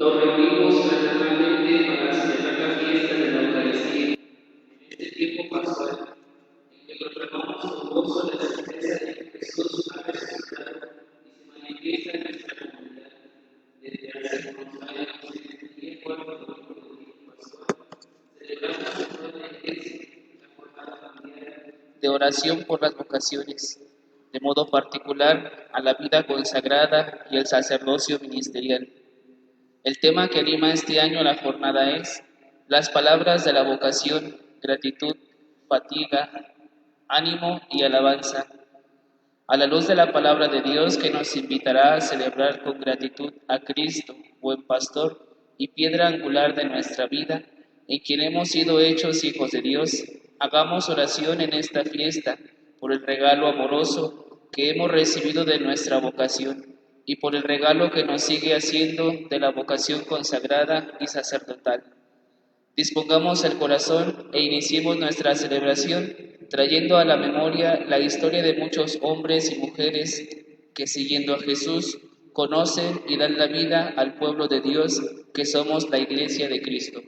Nos reunimos fraternalmente para celebrar la fiesta de la Eucaristía. En este tiempo pascual, en que proclamamos con gozo la certeza de que Jesús ha resucitado y se manifiesta en nuestra comunidad. Desde hace unos años, en el día 4 domingo pascual, celebramos en toda la iglesia la jornada mundial de oración por las vocaciones, de modo particular a la vida consagrada y el sacerdocio ministerial. El tema que anima este año la jornada es las palabras de la vocación, gratitud, fatiga, ánimo y alabanza. A la luz de la palabra de Dios que nos invitará a celebrar con gratitud a Cristo, buen pastor y piedra angular de nuestra vida, en quien hemos sido hechos hijos de Dios, hagamos oración en esta fiesta por el regalo amoroso que hemos recibido de nuestra vocación y por el regalo que nos sigue haciendo de la vocación consagrada y sacerdotal. Dispongamos el corazón e iniciemos nuestra celebración trayendo a la memoria la historia de muchos hombres y mujeres que, siguiendo a Jesús, conocen y dan la vida al pueblo de Dios que somos la Iglesia de Cristo.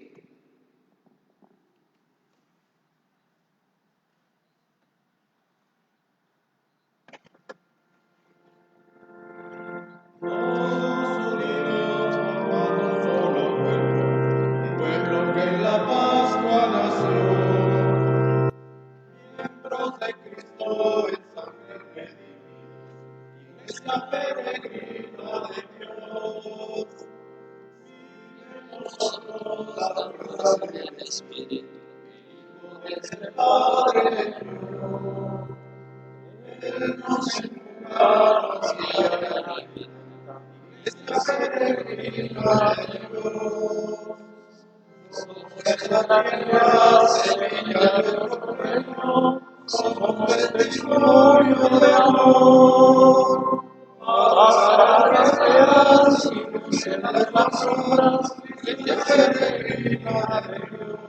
Somos testimonio de amor, para las veas y lucen las sombras de la peregrina de Dios.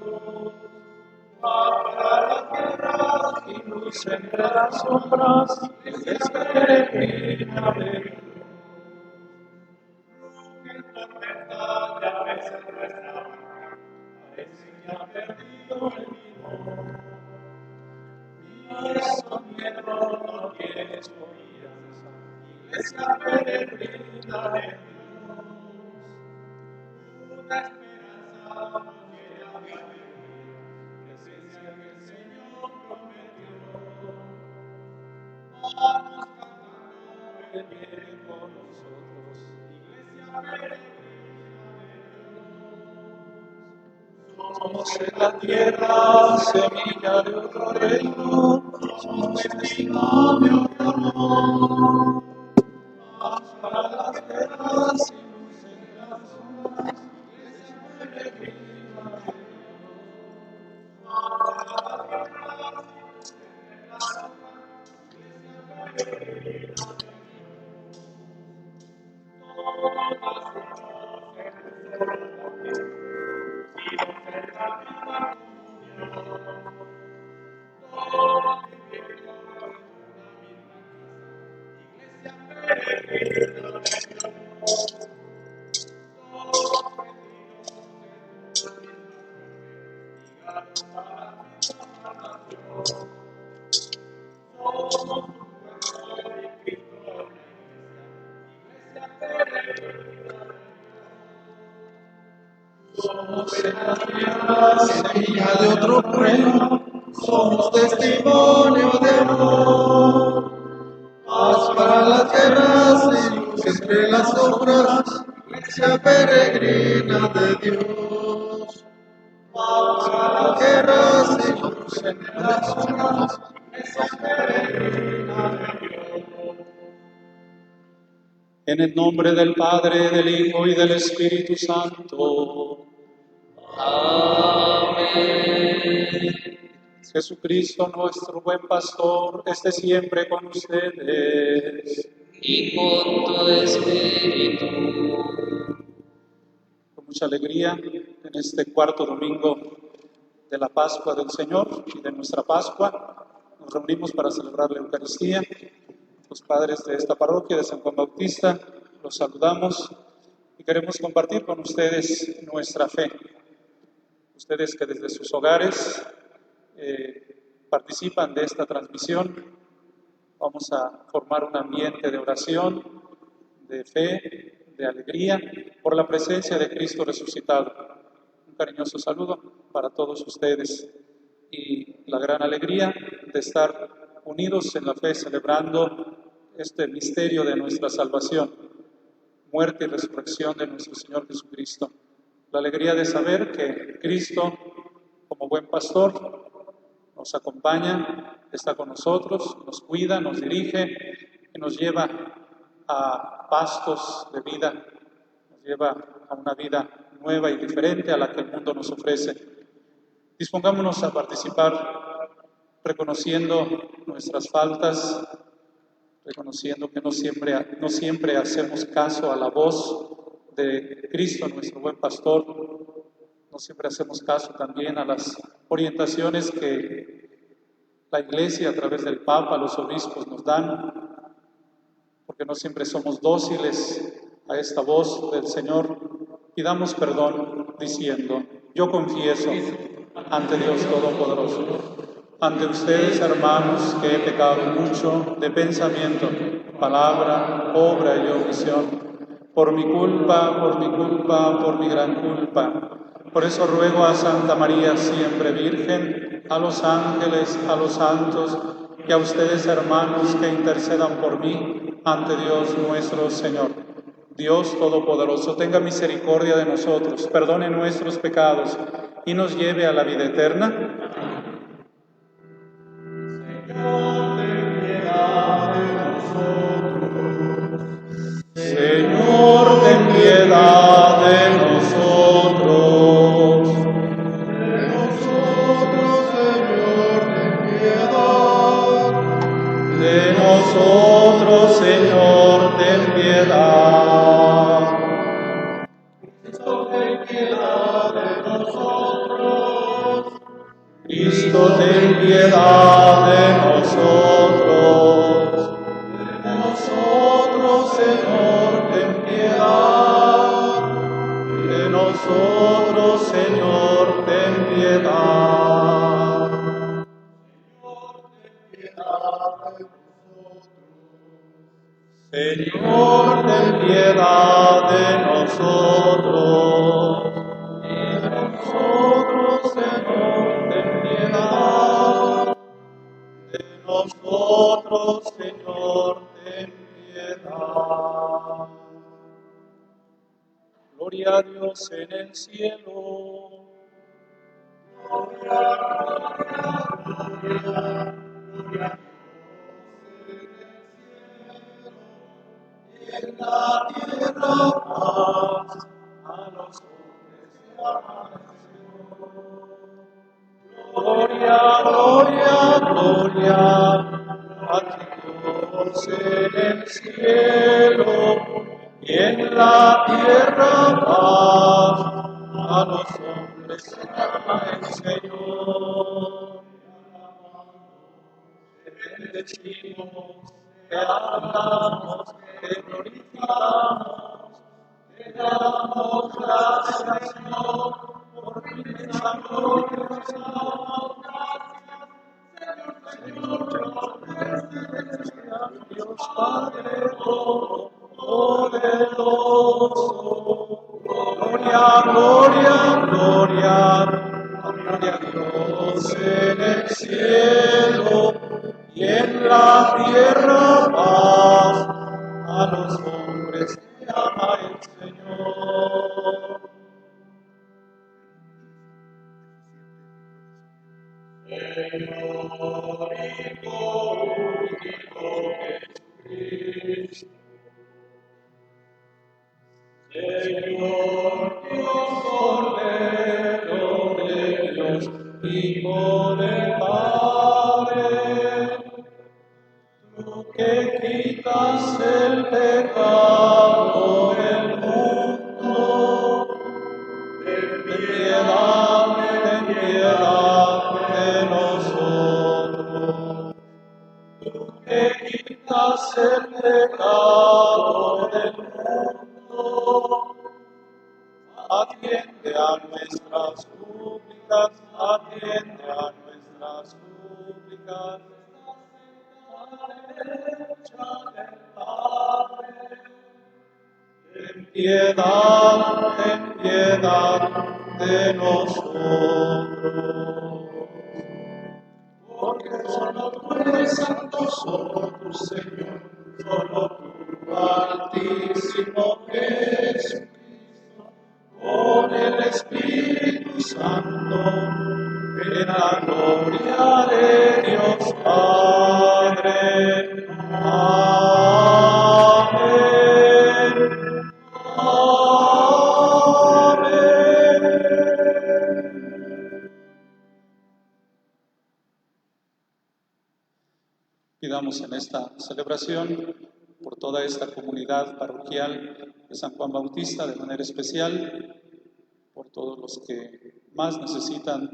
Para las guerras y lucen las sombras de la peregrina de Dios. En tormenta que a veces nuestra boca parece que ha perdido el timón. Eso miedo no tienes oídas, iglesia peregrina de Dios. Una esperanza no quiere haber, presencia que el Señor prometió. Vamos cantando, Él viene con nosotros, iglesia peregrina de Dios. Somos en la tierra semilla de otro reino, somos testimonio de amor. Vamos para las guerras y lucen las sombras, iglesia peregrina de Dios. Vamos para las guerras y lucen las sombras, iglesia peregrina de Dios. Somos en la tierra semilla de otro reino, somos testimonio de amor. Paz para las guerras y luz entre las sombras, iglesia peregrina de Dios. Paz para las guerras y luz entre las sombras, iglesia peregrina de Dios. En el nombre del Padre, del Hijo y del Espíritu Santo. Amén. Jesucristo, nuestro buen pastor, esté siempre con ustedes. Y con tu espíritu. Con mucha alegría, en este cuarto domingo de la Pascua del Señor y de nuestra Pascua, nos reunimos para celebrar la Eucaristía. Los padres de esta parroquia de San Juan Bautista, los saludamos y queremos compartir con ustedes nuestra fe. Ustedes que desde sus hogares participan de esta transmisión, vamos a formar un ambiente de oración, de fe, de alegría, por la presencia de Cristo resucitado. Un cariñoso saludo para todos ustedes y la gran alegría de estar unidos en la fe, celebrando este misterio de nuestra salvación, muerte y resurrección de nuestro Señor Jesucristo. La alegría de saber que Cristo, como buen pastor, nos acompaña, está con nosotros, nos cuida, nos dirige y nos lleva a pastos de vida, nos lleva a una vida nueva y diferente a la que el mundo nos ofrece. Dispongámonos a participar reconociendo nuestras faltas, reconociendo que no siempre hacemos caso a la voz de Cristo, nuestro buen pastor, no siempre hacemos caso también a las orientaciones que la Iglesia a través del Papa, los obispos nos dan, porque no siempre somos dóciles a esta voz del Señor. Pidamos perdón diciendo: yo confieso ante Dios Todopoderoso, ante ustedes, hermanos, que he pecado mucho de pensamiento, palabra, obra y omisión, por mi culpa, por mi gran culpa. Por eso ruego a Santa María, siempre Virgen, a los ángeles, a los santos, y a ustedes, hermanos, que intercedan por mí ante Dios nuestro Señor. Dios Todopoderoso, tenga misericordia de nosotros, perdone nuestros pecados y nos lleve a la vida eterna. Señor, ten piedad de nosotros. De nosotros, Señor, ten piedad. De nosotros, Señor, ten piedad. Cristo, ten piedad de nosotros. Cristo, ten piedad de nosotros. De nosotros, Señor, ten piedad. De nosotros, Señor, ten piedad. Señor, ten piedad de nosotros. De nosotros, Señor, ten piedad. De nosotros, Señor, ten piedad. Gloria a Dios en el cielo. En la tierra paz a los hombres que aman al Señor. Gloria, gloria, gloria a Dios en el cielo y en la tierra paz a los hombres que aman al Señor. Te bendecimos, te alabamos, te glorificamos, te damos gracias, Señor, por tu inmensa gloria. Dios Padre Todopoderoso, gloria, gloria, gloria, gloria a Dios en el cielo y en la tierra paz a los hombres que ama el Señor. Señor Dios, Cordero de Dios, Hijo del Padre, tú que quitas el pecado del mundo, ten piedad de nosotros. Tú que quitas el pecado del mundo, atiende a nuestras súplicas, atiende a nuestras súplicas. Ten piedad de nosotros. Porque solo tú eres santo, solo tú, Señor, solo tú, Altísimo Jesucristo, con el Espíritu Santo, en la gloria de Dios Padre. Amén. Pidamos en esta celebración por toda esta comunidad parroquial de San Juan Bautista, de manera especial, por todos los que más necesitan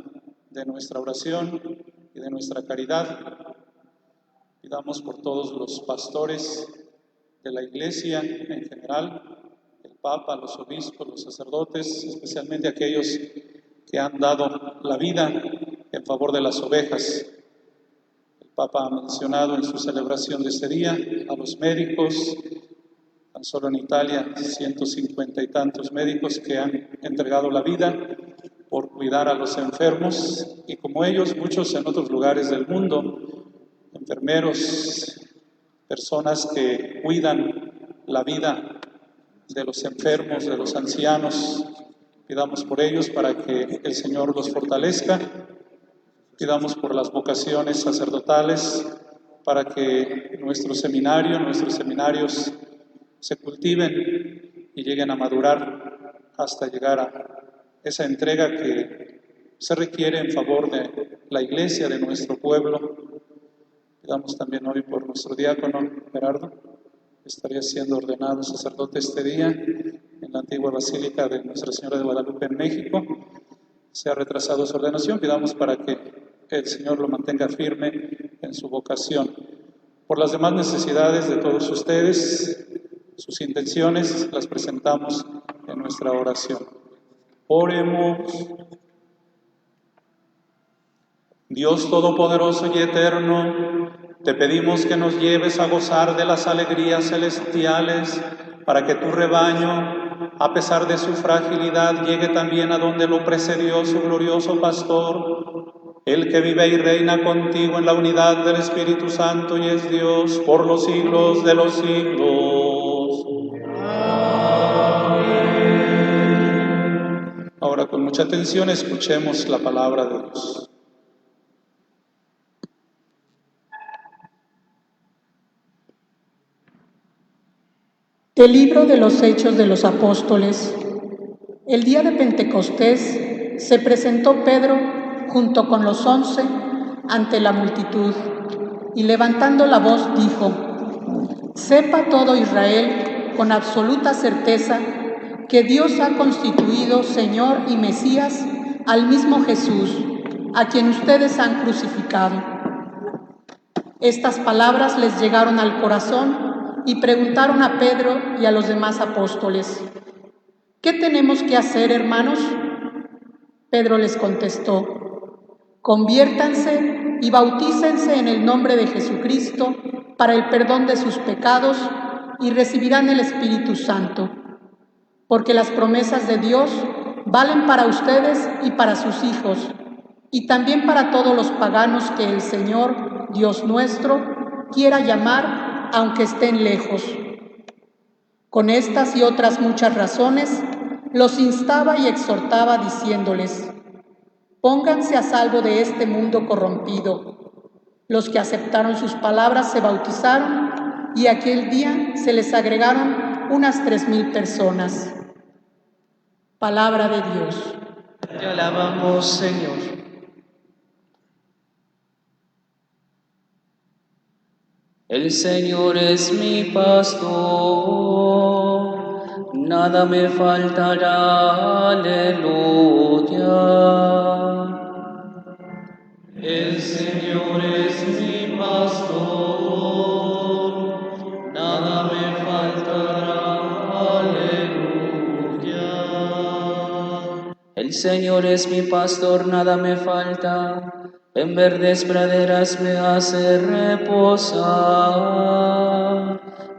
de nuestra oración y de nuestra caridad. Pidamos por todos los pastores de la Iglesia en general, el Papa, los obispos, los sacerdotes, especialmente aquellos que han dado la vida en favor de las ovejas. Papa ha mencionado en su celebración de este día a los médicos, tan solo en Italia 150 y tantos médicos que han entregado la vida por cuidar a los enfermos, y como ellos muchos en otros lugares del mundo, enfermeros, personas que cuidan la vida de los enfermos, de los ancianos. Pidamos por ellos para que el Señor los fortalezca. Pidamos por las vocaciones sacerdotales, para que nuestros seminarios se cultiven y lleguen a madurar hasta llegar a esa entrega que se requiere en favor de la Iglesia, de nuestro pueblo. Pidamos también hoy por nuestro diácono Gerardo, que estaría siendo ordenado sacerdote este día en la antigua Basílica de Nuestra Señora de Guadalupe en México. Se ha retrasado su ordenación, pidamos para que el Señor lo mantenga firme en su vocación. Por las demás necesidades de todos ustedes, sus intenciones las presentamos en nuestra oración. Oremos. Dios Todopoderoso y Eterno, te pedimos que nos lleves a gozar de las alegrías celestiales, para que tu rebaño, a pesar de su fragilidad, llegue también a donde lo precedió su glorioso pastor, el que vive y reina contigo en la unidad del Espíritu Santo y es Dios por los siglos de los siglos. Amén. Ahora con mucha atención escuchemos la palabra de Dios. Del libro de los Hechos de los Apóstoles. El día de Pentecostés se presentó Pedro junto con los 11 ante la multitud, y levantando la voz dijo: Sepa todo Israel con absoluta certeza que Dios ha constituido Señor y Mesías al mismo Jesús, a quien ustedes han crucificado. Estas palabras les llegaron al corazón y preguntaron a Pedro y a los demás apóstoles: ¿Qué tenemos que hacer, hermanos? Pedro les contestó: Conviértanse y bautícense en el nombre de Jesucristo para el perdón de sus pecados y recibirán el Espíritu Santo, porque las promesas de Dios valen para ustedes y para sus hijos, y también para todos los paganos que el Señor, Dios nuestro, quiera llamar, aunque estén lejos. Con estas y otras muchas razones, los instaba y exhortaba diciéndoles: Pónganse a salvo de este mundo corrompido. Los que aceptaron sus palabras se bautizaron, y aquel día se les agregaron unas 3,000 personas. Palabra de Dios. Te alabamos, Señor. El Señor es mi pastor, nada me faltará, aleluya. El Señor es mi pastor, nada me faltará, aleluya. El Señor es mi pastor, nada me falta. En verdes praderas me hace reposar,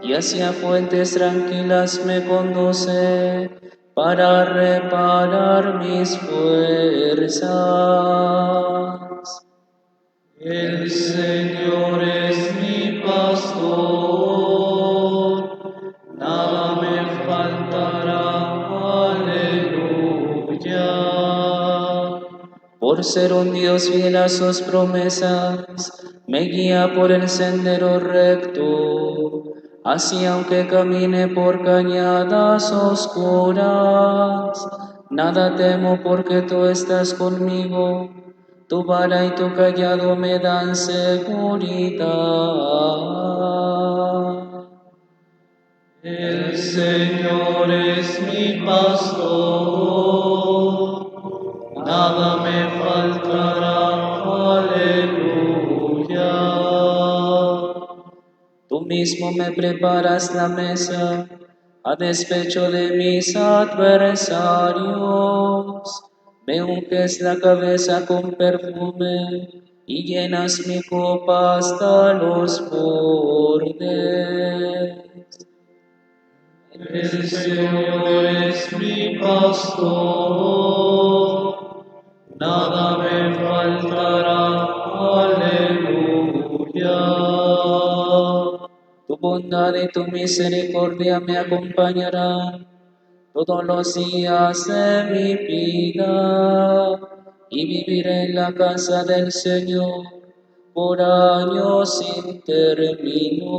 y hacia fuentes tranquilas me conduce para reparar mis fuerzas. El Señor es mi pastor, nada me faltará, aleluya. Por ser un Dios fiel a sus promesas, me guía por el sendero recto. Así aunque camine por cañadas oscuras, nada temo porque tú estás conmigo. Tu vara y tu cayado me dan seguridad. El Señor es mi pastor, nada me faltará, aleluya. Tú mismo me preparas la mesa a despecho de mis adversarios. Me unges la cabeza con perfume y llenas mi copa hasta los bordes. El Señor es mi pastor, nada me faltará, aleluya. Tu bondad y tu misericordia me acompañarán todos los días de mi vida, y viviré en la casa del Señor por años sin término.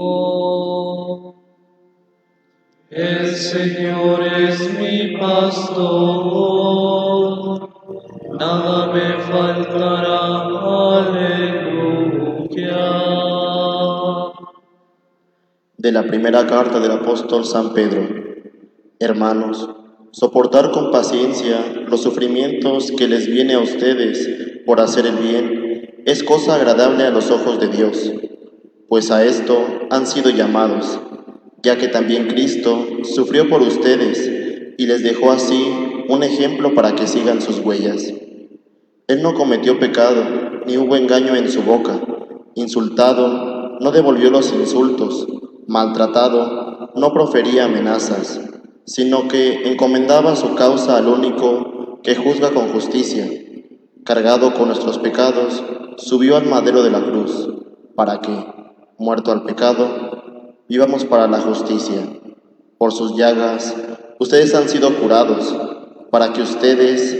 El Señor es mi pastor, nada me faltará, aleluya. De la primera carta del apóstol San Pedro. Hermanos, soportar con paciencia los sufrimientos que les viene a ustedes por hacer el bien es cosa agradable a los ojos de Dios, pues a esto han sido llamados, ya que también Cristo sufrió por ustedes y les dejó así un ejemplo para que sigan sus huellas. Él no cometió pecado, ni hubo engaño en su boca. Insultado, no devolvió los insultos. Maltratado, no profería amenazas, sino que encomendaba su causa al único que juzga con justicia. Cargado con nuestros pecados, subió al madero de la cruz, para que, muerto al pecado, vivamos para la justicia. Por sus llagas, ustedes han sido curados, para que ustedes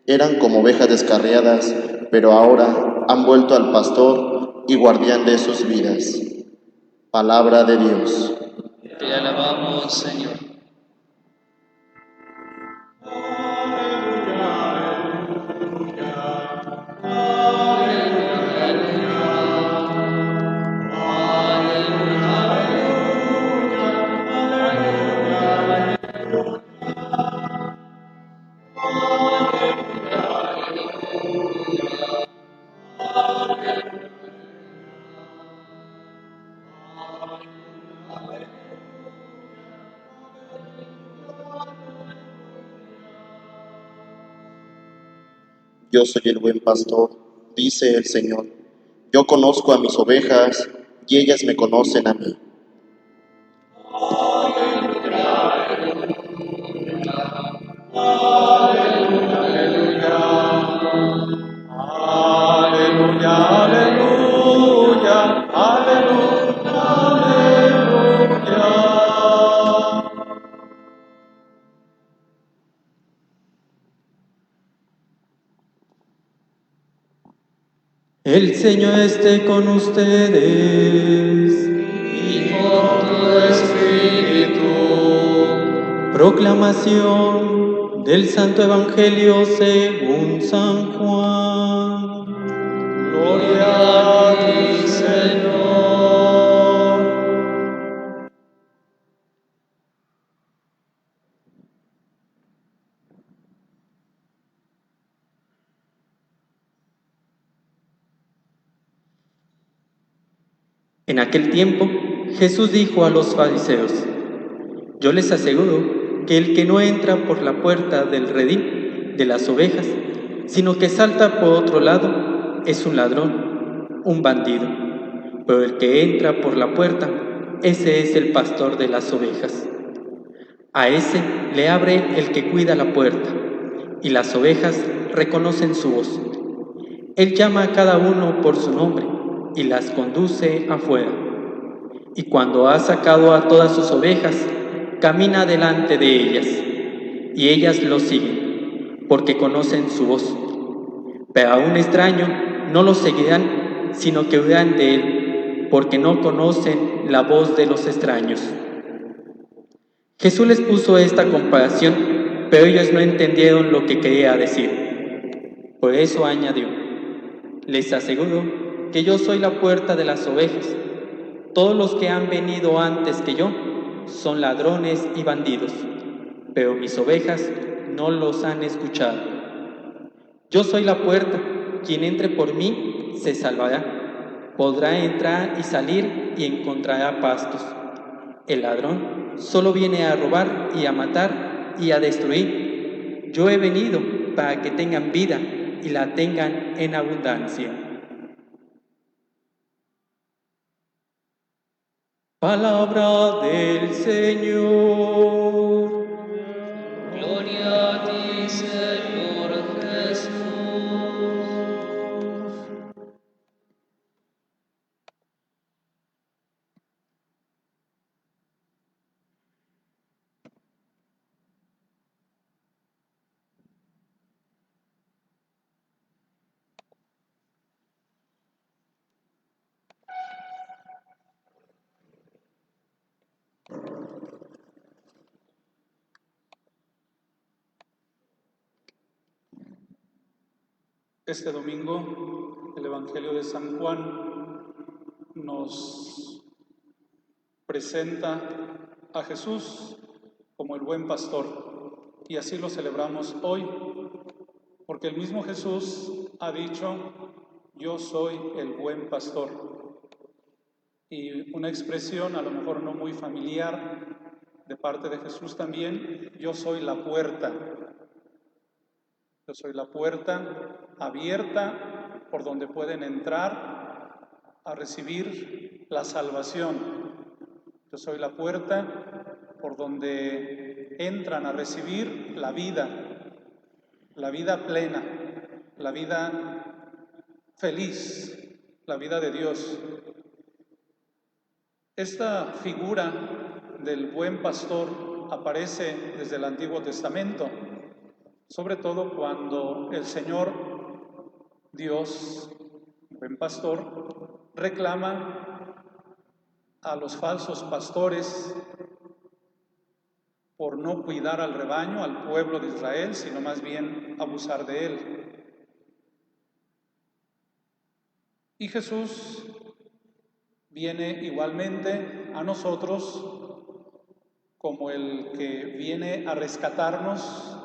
eran como ovejas descarriadas, pero ahora han vuelto al pastor y guardián de sus vidas. Palabra de Dios. Te alabamos, Señor. Yo soy el buen pastor, dice el Señor. Yo conozco a mis ovejas y ellas me conocen a mí. Aleluya, aleluya, aleluya, aleluya. El Señor esté con ustedes Y con tu espíritu. Proclamación del Santo Evangelio según San Juan. Gloria a ti, Señor. En aquel tiempo, Jesús dijo a los fariseos: Yo les aseguro que el que no entra por la puerta del redil, de las ovejas, sino que salta por otro lado, es un ladrón, un bandido. Pero el que entra por la puerta, ese es el pastor de las ovejas. A ese le abre el que cuida la puerta, y las ovejas reconocen su voz. Él llama a cada uno por su nombre y las conduce afuera. Y cuando ha sacado a todas sus ovejas, camina delante de ellas, y ellas lo siguen, porque conocen su voz. Pero a un extraño no lo seguirán, sino que huirán de él, porque no conocen la voz de los extraños. Jesús les puso esta comparación, pero ellos no entendieron lo que quería decir. Por eso añadió: les aseguro que yo soy la puerta de las ovejas. Todos los que han venido antes que yo son ladrones y bandidos, pero mis ovejas no los han escuchado. Yo soy la puerta, quien entre por mí se salvará. Podrá entrar y salir y encontrará pastos. El ladrón solo viene a robar y a matar y a destruir. Yo he venido para que tengan vida y la tengan en abundancia. Palabra del Señor. Gloria a ti, Señor Jesús. Este domingo el Evangelio de San Juan nos presenta a Jesús como el buen pastor, y así lo celebramos hoy, porque el mismo Jesús ha dicho: yo soy el buen pastor. Y una expresión a lo mejor no muy familiar de parte de Jesús también: yo soy la puerta. Yo soy la puerta abierta por donde pueden entrar a recibir la salvación. Yo soy la puerta por donde entran a recibir la vida plena, la vida feliz, la vida de Dios. Esta figura del buen pastor aparece desde el Antiguo Testamento, sobre todo cuando el Señor, Dios, buen pastor, reclama a los falsos pastores por no cuidar al rebaño, al pueblo de Israel, sino más bien abusar de él. Y Jesús viene igualmente a nosotros como el que viene a rescatarnos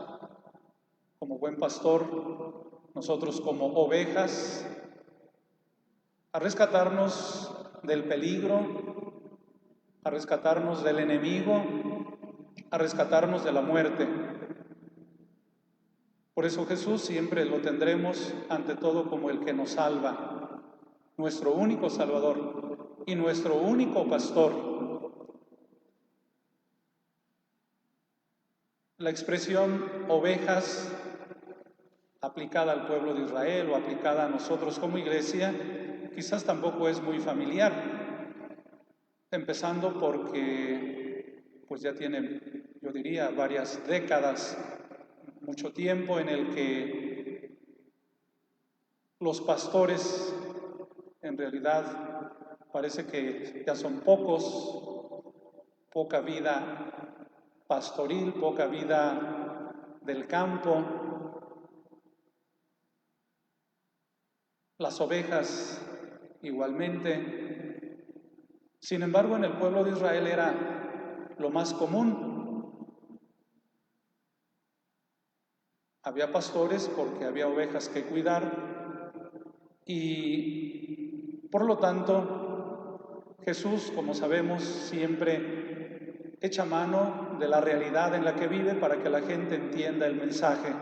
como buen pastor, nosotros como ovejas, a rescatarnos del peligro, a rescatarnos del enemigo, a rescatarnos de la muerte. Por eso Jesús siempre lo tendremos ante todo como el que nos salva, nuestro único Salvador y nuestro único pastor. La expresión ovejas, aplicada al pueblo de Israel o aplicada a nosotros como iglesia, quizás tampoco es muy familiar, empezando porque pues ya tiene, yo diría, varias décadas, mucho tiempo en el que los pastores en realidad parece que ya son pocos, poca vida pastoril, poca vida del campo. Las ovejas igualmente. Sin embargo, en el pueblo de Israel era lo más común. Había pastores porque había ovejas que cuidar y por lo tanto Jesús, como sabemos, siempre echa mano de la realidad en la que vive para que la gente entienda el mensaje.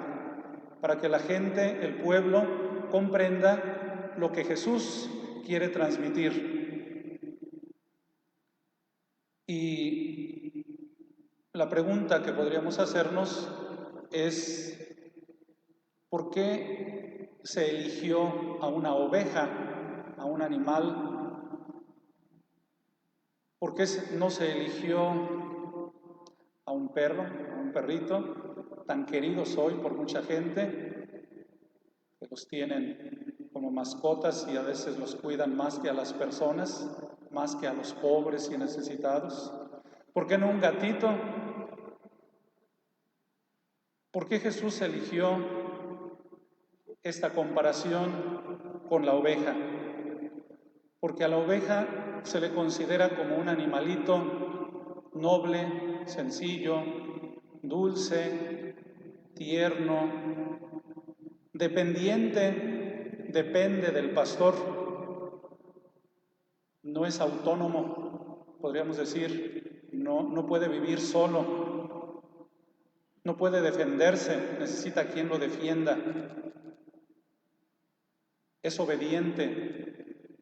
para que la gente, el pueblo, comprenda lo que Jesús quiere transmitir. Y la pregunta que podríamos hacernos es, ¿por qué se eligió a una oveja, a un animal? ¿Por qué no se eligió a un perro, a un perrito, tan queridos hoy por mucha gente, que los tienen como mascotas y a veces los cuidan más que a las personas, más que a los pobres y necesitados? ¿Por qué no un gatito? ¿Por qué Jesús eligió esta comparación con la oveja? Porque a la oveja se le considera como un animalito noble, sencillo, dulce, tierno, dependiente, depende del pastor, no es autónomo, podríamos decir, no puede vivir solo, no puede defenderse, necesita quien lo defienda, es obediente,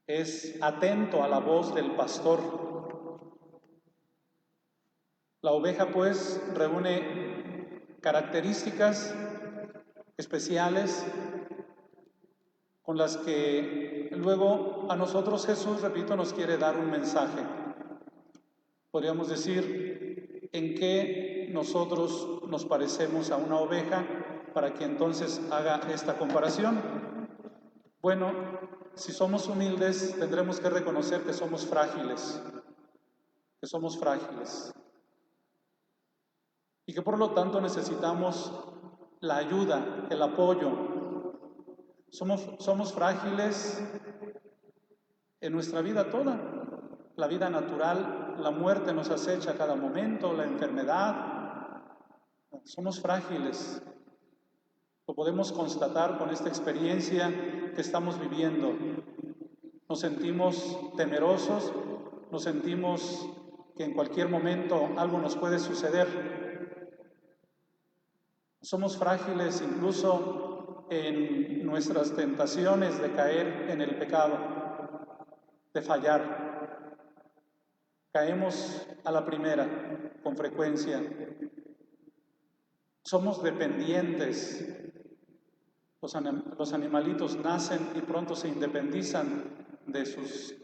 es atento a la voz del pastor. La oveja, pues, reúne características especiales con las que luego a nosotros Jesús, repito, nos quiere dar un mensaje. Podríamos decir en qué nosotros nos parecemos a una oveja para que entonces haga esta comparación. Bueno, si somos humildes, tendremos que reconocer que somos frágiles, y que por lo tanto necesitamos la ayuda, el apoyo. Somos frágiles en nuestra vida toda, la vida natural, la muerte nos acecha a cada momento, la enfermedad, somos frágiles. Lo podemos constatar con esta experiencia que estamos viviendo. Nos sentimos temerosos, nos sentimos que en cualquier momento algo nos puede suceder. Somos frágiles incluso en nuestras tentaciones de caer en el pecado, de fallar. Caemos a la primera con frecuencia. Somos dependientes. Los animalitos nacen y pronto se independizan de sus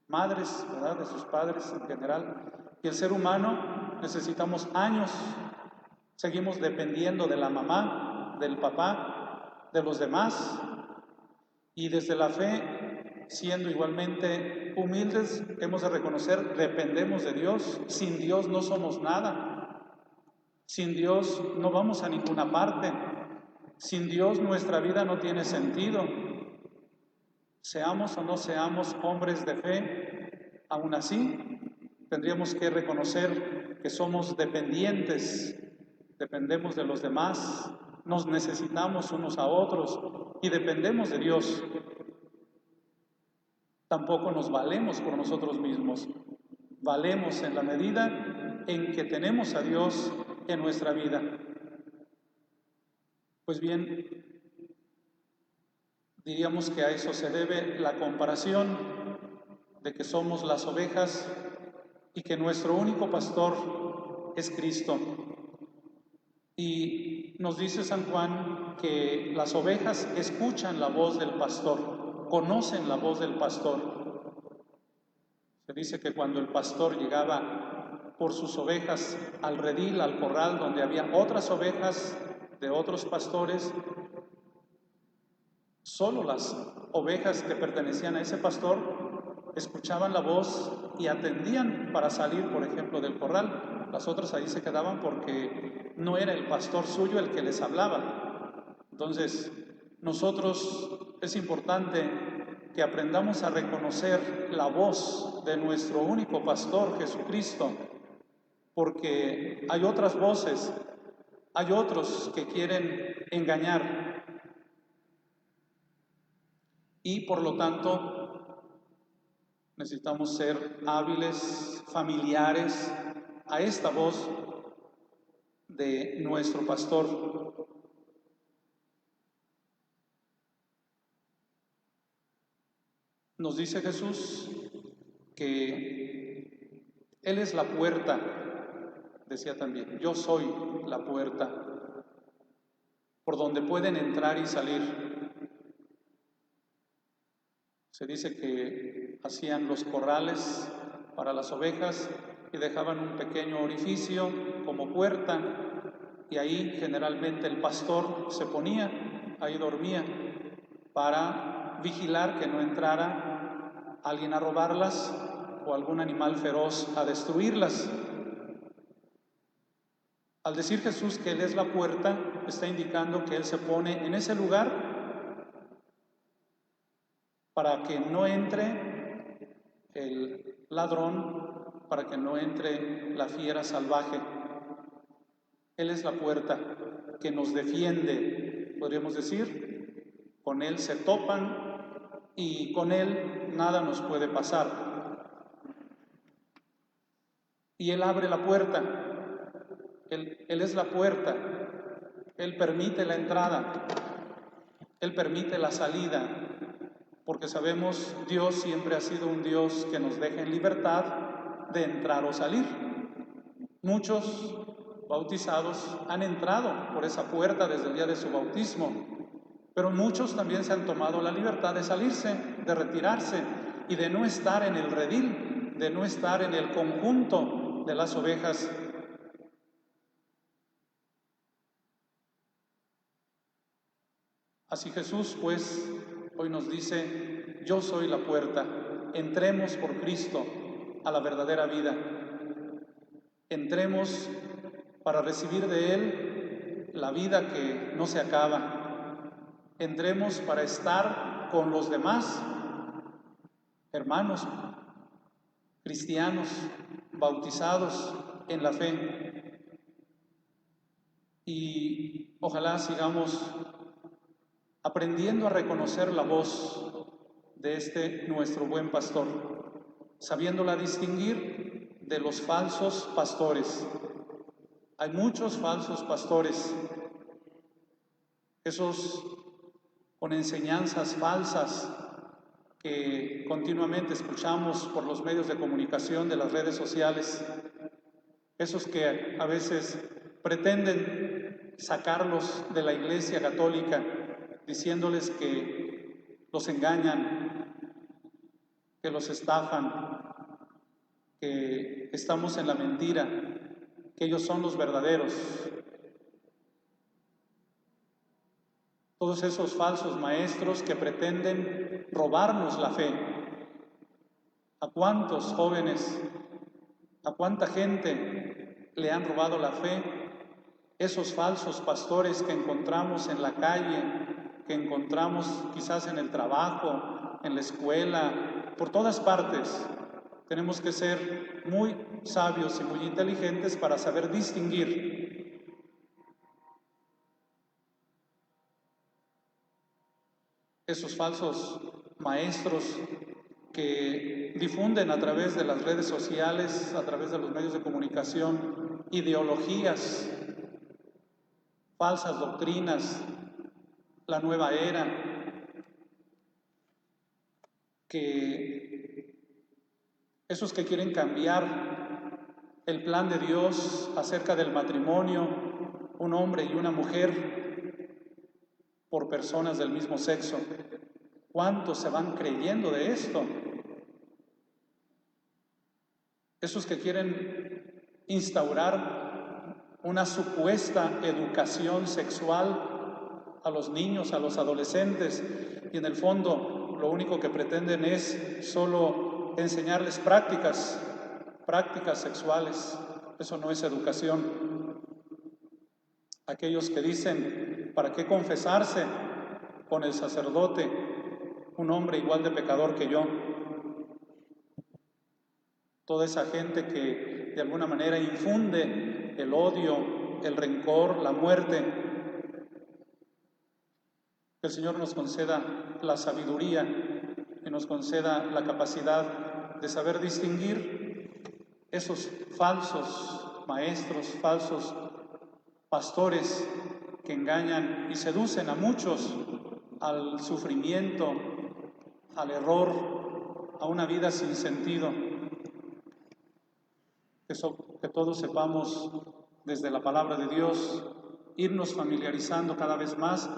madres, ¿verdad?, de sus padres en general. Y el ser humano necesitamos años, seguimos dependiendo de la mamá, del papá, de los demás. Y desde la fe, siendo igualmente humildes, hemos de reconocer, dependemos de Dios. Sin Dios no somos nada. Sin Dios no vamos a ninguna parte. Sin Dios nuestra vida no tiene sentido. Seamos o no seamos hombres de fe, aún así tendríamos que reconocer que somos dependientes, dependemos de los demás, nos necesitamos unos a otros y dependemos de Dios. Tampoco nos valemos por nosotros mismos, valemos en la medida en que tenemos a Dios en nuestra vida. Pues bien, diríamos que a eso se debe la comparación de que somos las ovejas y que nuestro único pastor es Cristo. Y nos dice San Juan que las ovejas escuchan la voz del pastor, conocen la voz del pastor. Se dice que cuando el pastor llegaba por sus ovejas al redil, al corral donde había otras ovejas de otros pastores, solo las ovejas que pertenecían a ese pastor escuchaban la voz y atendían para salir, por ejemplo, del corral. Las otras ahí se quedaban porque no era el pastor suyo el que les hablaba. Entonces, nosotros es importante que aprendamos a reconocer la voz de nuestro único pastor, Jesucristo, porque hay otras voces, hay otros que quieren engañar y por lo tanto necesitamos ser hábiles, familiares a esta voz de nuestro pastor. Nos dice Jesús que Él es la puerta, decía también, yo soy la puerta, por donde pueden entrar y salir. Se dice que hacían los corrales para las ovejas y dejaban un pequeño orificio como puerta, y ahí generalmente el pastor se ponía, ahí dormía, para vigilar que no entrara alguien a robarlas o algún animal feroz a destruirlas. Al decir Jesús que Él es la puerta, está indicando que Él se pone en ese lugar para que no entre el ladrón, para que no entre la fiera salvaje. Él es la puerta que nos defiende, podríamos decir. Con Él se topan y con Él nada nos puede pasar. Y Él abre la puerta, Él es la puerta, Él permite la entrada, Él permite la salida, porque sabemos Dios siempre ha sido un Dios que nos deja en libertad de entrar o salir. Muchos bautizados han entrado por esa puerta desde el día de su bautismo, pero muchos también se han tomado la libertad de salirse, de retirarse y de no estar en el redil, de no estar en el conjunto de las ovejas. Así Jesús, pues, hoy nos dice, yo soy la puerta, entremos por Cristo a la verdadera vida. Entremos para recibir de Él la vida que no se acaba. Entremos para estar con los demás hermanos cristianos bautizados en la fe. Y ojalá sigamos aprendiendo a reconocer la voz de este nuestro buen pastor, sabiéndola distinguir de los falsos pastores. Hay muchos falsos pastores, esos con enseñanzas falsas que continuamente escuchamos por los medios de comunicación de las redes sociales, esos que a veces pretenden sacarlos de la Iglesia Católica, diciéndoles que los engañan, que los estafan, que estamos en la mentira, que ellos son los verdaderos. Todos esos falsos maestros que pretenden robarnos la fe. ¿A cuántos jóvenes, a cuánta gente le han robado la fe? Esos falsos pastores que encontramos en la calle, que encontramos quizás en el trabajo, en la escuela, por todas partes. Tenemos que ser muy sabios y muy inteligentes para saber distinguir. Esos falsos maestros que difunden a través de las redes sociales, a través de los medios de comunicación, ideologías, falsas doctrinas, la nueva era, que esos que quieren cambiar el plan de Dios acerca del matrimonio, un hombre y una mujer por personas del mismo sexo. ¿Cuántos se van creyendo de esto? Esos que quieren instaurar una supuesta educación sexual a los niños, a los adolescentes, y en el fondo lo único que pretenden es solo enseñarles prácticas sexuales. Eso no es educación. Aquellos que dicen, ¿para qué confesarse con el sacerdote, un hombre igual de pecador que yo? Toda esa gente que de alguna manera infunde el odio, el rencor, la muerte. Que el Señor nos conceda la sabiduría y nos conceda la capacidad de saber distinguir esos falsos maestros, falsos pastores que engañan y seducen a muchos al sufrimiento, al error, a una vida sin sentido. Que todos sepamos desde la palabra de Dios irnos familiarizando cada vez más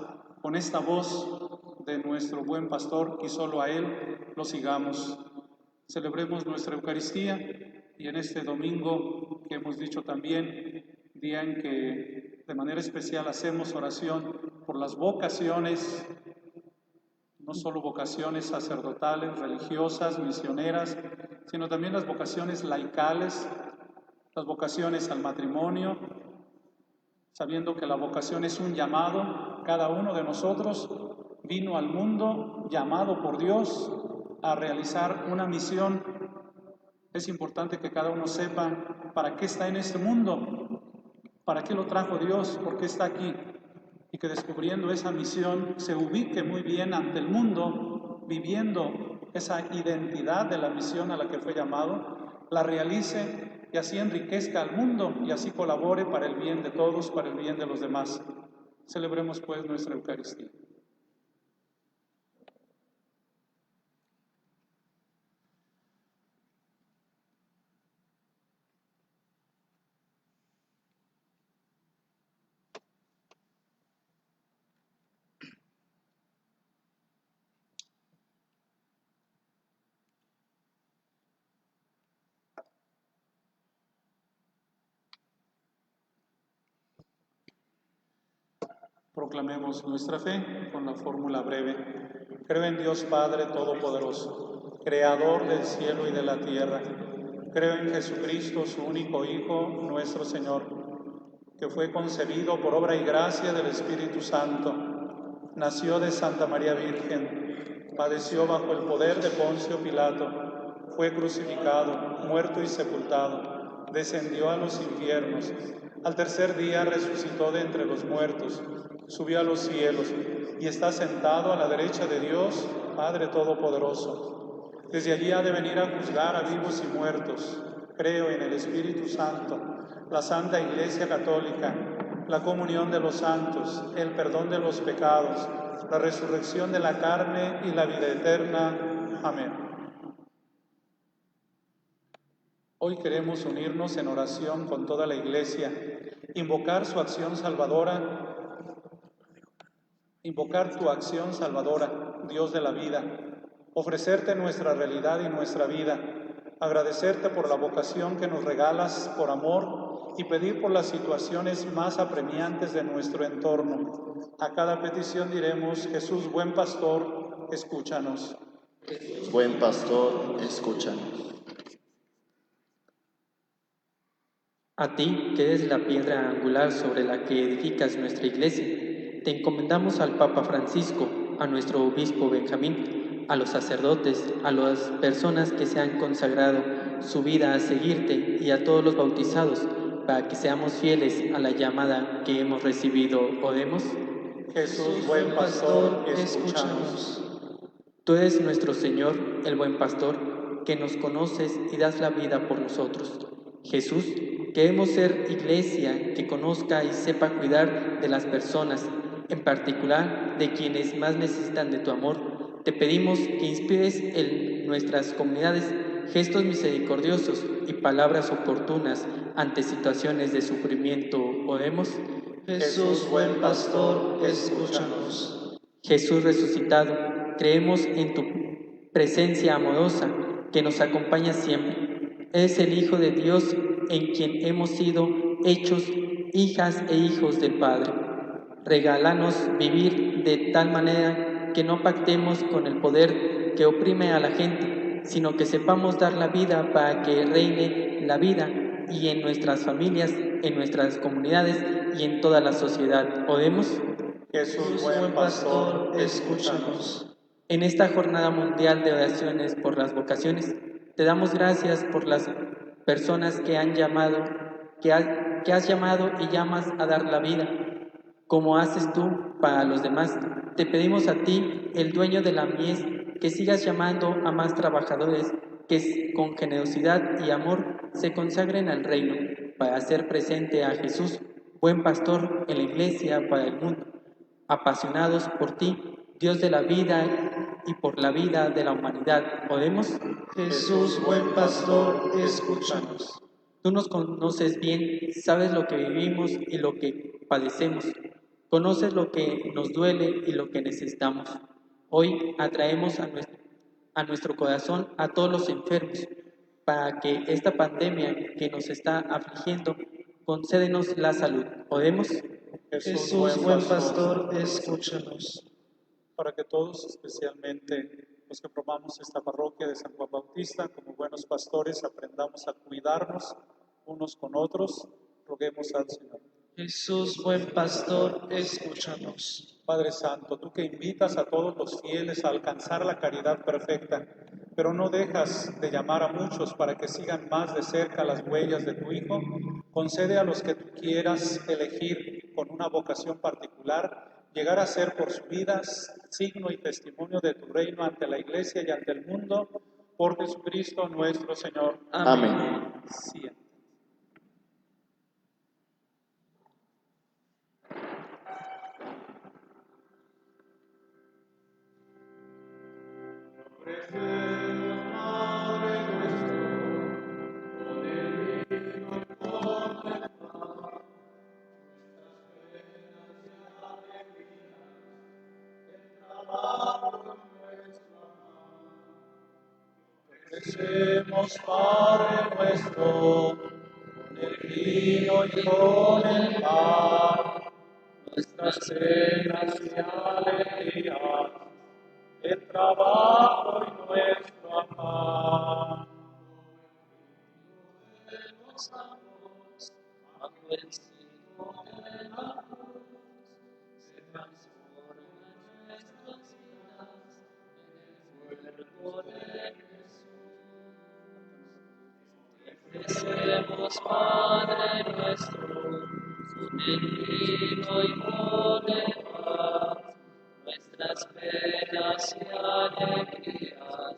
con esta voz de nuestro buen pastor y solo a Él lo sigamos. Celebremos nuestra Eucaristía y en este domingo que hemos dicho también, día en que de manera especial hacemos oración por las vocaciones, no solo vocaciones sacerdotales, religiosas, misioneras, sino también las vocaciones laicales, las vocaciones al matrimonio, sabiendo que la vocación es un llamado. Cada uno de nosotros vino al mundo llamado por Dios a realizar una misión. Es importante que cada uno sepa para qué está en este mundo, para qué lo trajo Dios, por qué está aquí, y que descubriendo esa misión se ubique muy bien ante el mundo, viviendo esa identidad de la misión a la que fue llamado, la realice y así enriquezca al mundo y así colabore para el bien de todos, para el bien de los demás. Celebremos pues nuestra Eucaristía. Proclamemos nuestra fe con la fórmula breve. Creo en Dios Padre Todopoderoso, Creador del cielo y de la tierra. Creo en Jesucristo, su único Hijo, nuestro Señor, que fue concebido por obra y gracia del Espíritu Santo. Nació de Santa María Virgen, padeció bajo el poder de Poncio Pilato, fue crucificado, muerto y sepultado, descendió a los infiernos. Al tercer día resucitó de entre los muertos, subió a los cielos y está sentado a la derecha de Dios, Padre Todopoderoso. Desde allí ha de venir a juzgar a vivos y muertos. Creo en el Espíritu Santo, la Santa Iglesia Católica, la comunión de los santos, el perdón de los pecados, la resurrección de la carne y la vida eterna. Amén. Hoy queremos unirnos en oración con toda la Iglesia, invocar su acción salvadora, invocar tu acción salvadora, Dios de la vida, ofrecerte nuestra realidad y nuestra vida, agradecerte por la vocación que nos regalas por amor y pedir por las situaciones más apremiantes de nuestro entorno. A cada petición diremos: Jesús, buen pastor, escúchanos. Buen pastor, escúchanos. A ti, que eres la piedra angular sobre la que edificas nuestra iglesia, te encomendamos al Papa Francisco, a nuestro obispo Benjamín, a los sacerdotes, a las personas que se han consagrado su vida a seguirte y a todos los bautizados, para que seamos fieles a la llamada que hemos recibido. Oremos. Jesús, buen pastor, escúchanos. Tú eres nuestro Señor, el buen pastor, que nos conoces y das la vida por nosotros. Jesús, queremos ser iglesia que conozca y sepa cuidar de las personas, en particular de quienes más necesitan de tu amor. Te pedimos que inspires en nuestras comunidades gestos misericordiosos y palabras oportunas ante situaciones de sufrimiento. Oremos. Jesús, buen pastor, escúchanos. Jesús resucitado, creemos en tu presencia amorosa que nos acompaña siempre. Eres el Hijo de Dios en quien hemos sido hechos hijas e hijos del Padre. Regálanos vivir de tal manera que no pactemos con el poder que oprime a la gente, sino que sepamos dar la vida para que reine la vida y en nuestras familias, en nuestras comunidades y en toda la sociedad. Oremos. Jesús, buen pastor, escúchanos. En esta jornada mundial de oraciones por las vocaciones, te damos gracias por las personas que has llamado y llamas a dar la vida, como haces tú para los demás. Te pedimos a ti, el dueño de la mies, que sigas llamando a más trabajadores que con generosidad y amor se consagren al reino, para hacer presente a Jesús buen pastor en la iglesia para el mundo, apasionados por ti, Dios de la vida y por la vida de la humanidad. ¿Oremos? Jesús, buen pastor, escúchanos. Tú nos conoces bien, sabes lo que vivimos y lo que padecemos. Conoces lo que nos duele y lo que necesitamos. Hoy atraemos a nuestro corazón a todos los enfermos, para que esta pandemia que nos está afligiendo, concédenos la salud. ¿Oremos? Jesús, buen pastor, escúchanos. Para que todos, especialmente los que formamos esta parroquia de San Juan Bautista, como buenos pastores, aprendamos a cuidarnos unos con otros, roguemos al Señor. Jesús, buen pastor, escúchanos. Padre Santo, tú que invitas a todos los fieles a alcanzar la caridad perfecta, pero no dejas de llamar a muchos para que sigan más de cerca las huellas de tu Hijo, concede a los que tú quieras elegir con una vocación particular, llegar a ser por sus vidas signo y testimonio de tu reino ante la Iglesia y ante el mundo, por Jesucristo nuestro Señor. Amén. Sí. Ofrecemos, Padre nuestro, con el vino y con el pan, nuestras penas y alegrías, el trabajo y nuestro afán. Los amos, bajo el signo de la cruz, se transforman nuestras vidas en el cuerpo de Jesús. Ofrecemos, Padre nuestro, con el vino y con el pan, nuestras penas y alegrías,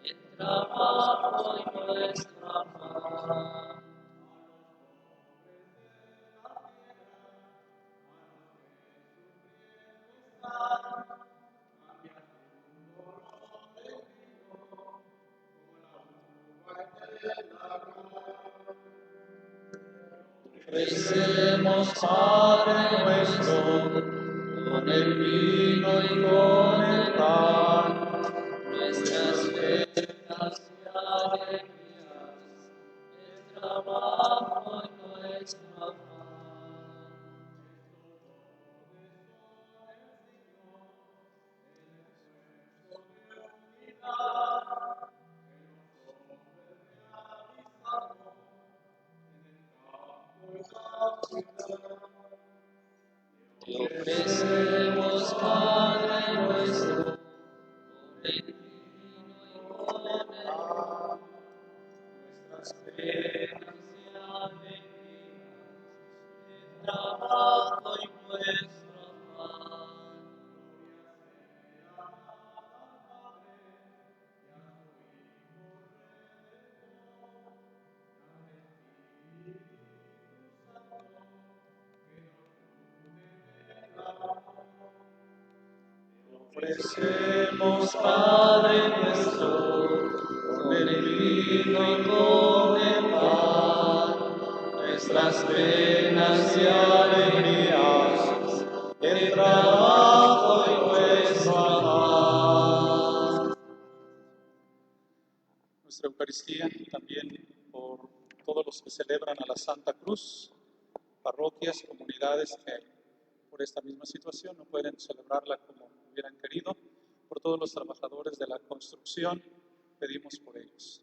el trabajo y nuestro afán. Ofrecemos, Padre nuestro, con el vino y con el pan, nuestras penas y alegrías, el trabajo y nuestro afán. Te ofrecemos, Padre nuestro, con el vino y con el pan, nuestras penas y alegrías, el trabajo y nuestro afán. Ofrecemos, Padre nuestro, con el vino y con el pan, nuestras penas y alegrías, el trabajo y nuestro afán. Nuestra Eucaristía también por todos los que celebran a la Santa Cruz, parroquias, comunidades que por esta misma situación no pueden celebrarla como hubieran querido, por todos los trabajadores de la construcción, pedimos por ellos.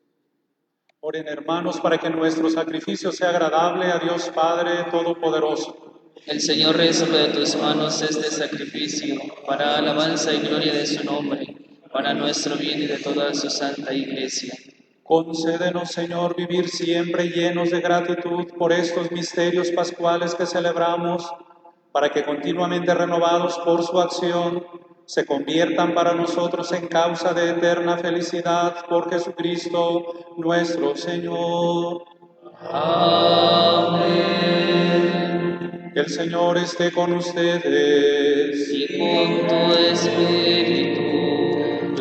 Oren, hermanos, para que nuestro sacrificio sea agradable a Dios Padre Todopoderoso. El Señor recibe de tus manos este sacrificio para alabanza y gloria de su nombre, para nuestro bien y de toda su santa Iglesia. Concédenos, Señor, vivir siempre llenos de gratitud por estos misterios pascuales que celebramos, para que continuamente renovados por su acción, se conviertan para nosotros en causa de eterna felicidad por Jesucristo nuestro Señor. Amén. El Señor esté con ustedes. Y con tu espíritu.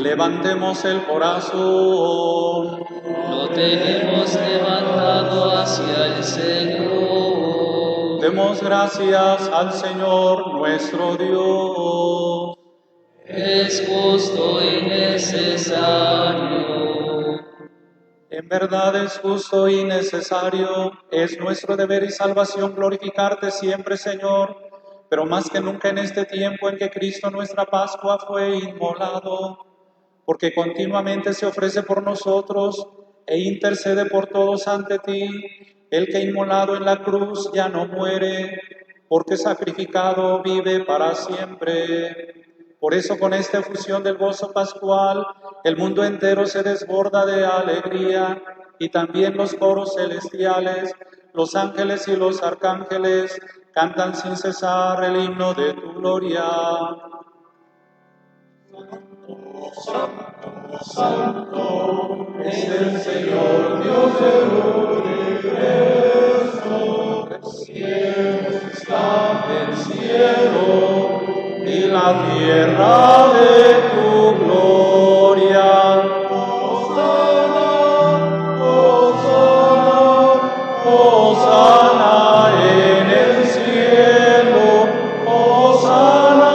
Levantemos el corazón. Lo tenemos levantado hacia el Señor. Demos gracias al Señor nuestro Dios. Es justo y necesario. En verdad es justo y necesario, es nuestro deber y salvación glorificarte siempre, Señor, pero más que nunca en este tiempo en que Cristo nuestra Pascua fue inmolado, porque continuamente se ofrece por nosotros e intercede por todos ante ti, el que inmolado en la cruz ya no muere, porque sacrificado vive para siempre. Por eso con esta efusión del gozo pascual, el mundo entero se desborda de alegría, y también los coros celestiales, los ángeles y los arcángeles cantan sin cesar el himno de tu gloria. Santo, santo, es el Señor Dios del universo. El cielo está del cielo y la tierra de tu gloria. Hosana, Hosana, Hosana en el cielo. Hosana,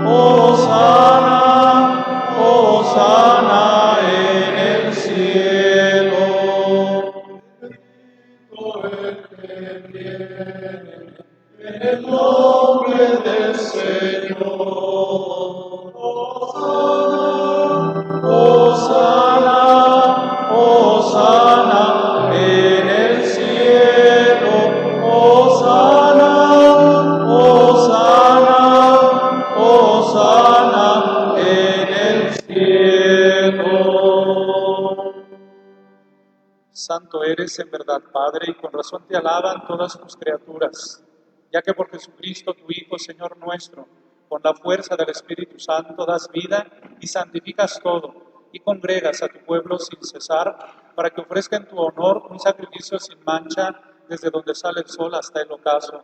Hosana, Hosana en el cielo. En el nombre del Señor. Hosana, Hosana, Hosana en el cielo. Hosana, Hosana, Hosana en el cielo. Santo eres en verdad, Padre, y con razón te alaban todas tus criaturas, ya que por Jesucristo, tu Hijo, Señor nuestro, con la fuerza del Espíritu Santo das vida y santificas todo, y congregas a tu pueblo sin cesar, para que ofrezca en tu honor un sacrificio sin mancha, desde donde sale el sol hasta el ocaso.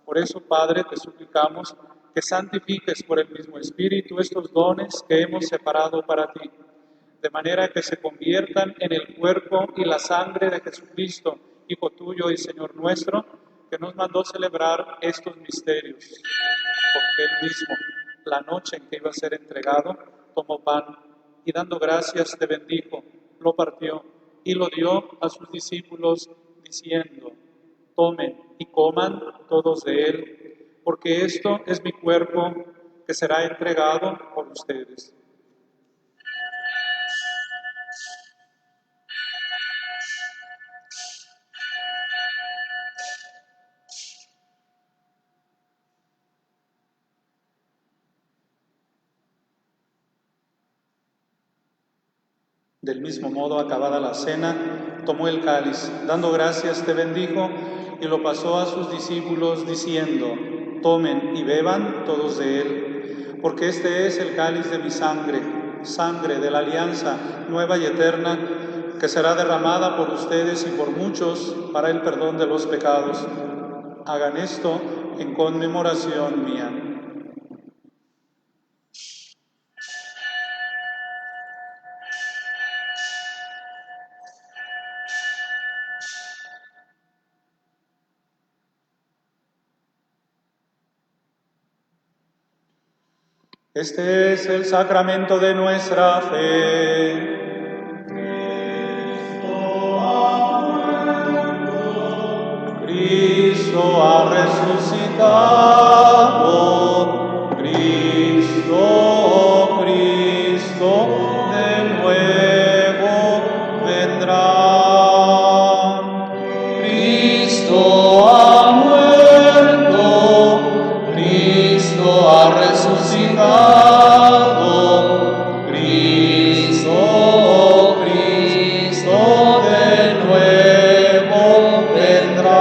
Por eso, Padre, te suplicamos que santifiques por el mismo Espíritu estos dones que hemos separado para ti, de manera que se conviertan en el cuerpo y la sangre de Jesucristo, Hijo tuyo y Señor nuestro, que nos mandó celebrar estos misterios. Porque él mismo, la noche en que iba a ser entregado, tomó pan y dando gracias te bendijo, lo partió y lo dio a sus discípulos, diciendo: tomen y coman todos de él, porque esto es mi cuerpo que será entregado por ustedes. Del mismo modo, acabada la cena, tomó el cáliz, dando gracias te bendijo y lo pasó a sus discípulos diciendo: tomen y beban todos de él, porque este es el cáliz de mi sangre, sangre de la alianza nueva y eterna, que será derramada por ustedes y por muchos para el perdón de los pecados. Hagan esto en conmemoración mía. Este es el sacramento de nuestra fe. Cristo ha resucitado. Cristo, Cristo, de nuevo vendrá. Cristo ha muerto. Cristo ha resucitado. Cristo, Cristo, de nuevo vendrá.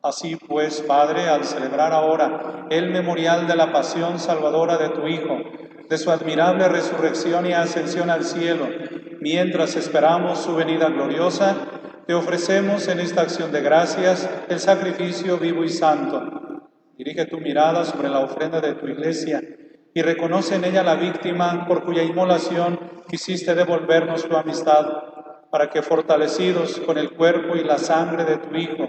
Así pues, Padre, al celebrar ahora el memorial de la pasión salvadora de tu Hijo, de su admirable resurrección y ascensión al cielo, mientras esperamos su venida gloriosa, te ofrecemos en esta acción de gracias el sacrificio vivo y santo. Dirige tu mirada sobre la ofrenda de tu iglesia y reconoce en ella la víctima por cuya inmolación quisiste devolvernos tu amistad, para que fortalecidos con el cuerpo y la sangre de tu Hijo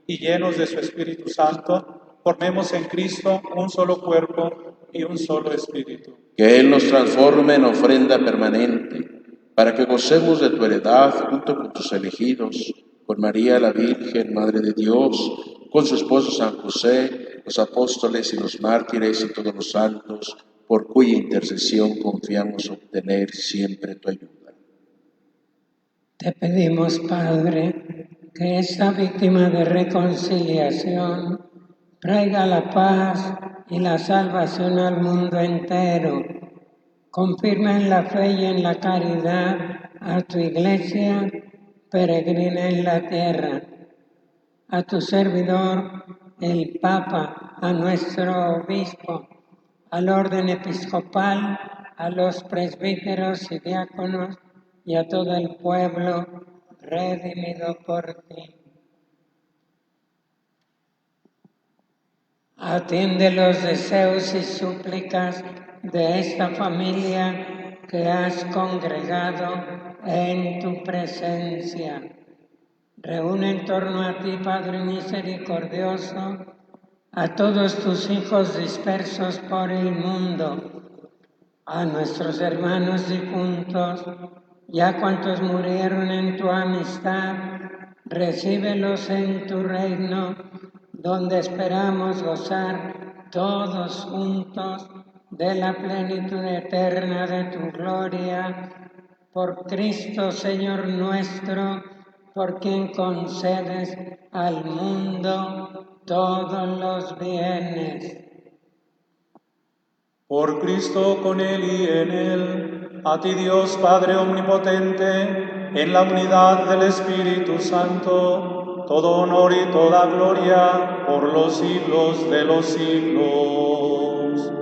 y llenos de su Espíritu Santo, formemos en Cristo un solo cuerpo y un solo espíritu. Que Él nos transforme en ofrenda permanente, para que gocemos de tu heredad junto con tus elegidos, con María la Virgen, Madre de Dios, con su esposo San José, los apóstoles y los mártires y todos los santos, por cuya intercesión confiamos obtener siempre tu ayuda. Te pedimos, Padre, que esta víctima de reconciliación traiga la paz y la salvación al mundo entero. Confirma en la fe y en la caridad a tu iglesia peregrina en la tierra, a tu servidor, el Papa, a nuestro obispo, al orden episcopal, a los presbíteros y diáconos y a todo el pueblo redimido por ti. Atiende los deseos y súplicas de esta familia que has congregado en tu presencia. Reúne en torno a ti, Padre misericordioso, a todos tus hijos dispersos por el mundo, a nuestros hermanos difuntos y a cuantos murieron en tu amistad, recíbelos en tu reino, donde esperamos gozar todos juntos de la plenitud eterna de tu gloria, por Cristo Señor nuestro, por quien concedes al mundo todos los bienes. Por Cristo, con Él y en Él, a ti Dios Padre Omnipotente, en la unidad del Espíritu Santo, todo honor y toda gloria por los siglos de los siglos.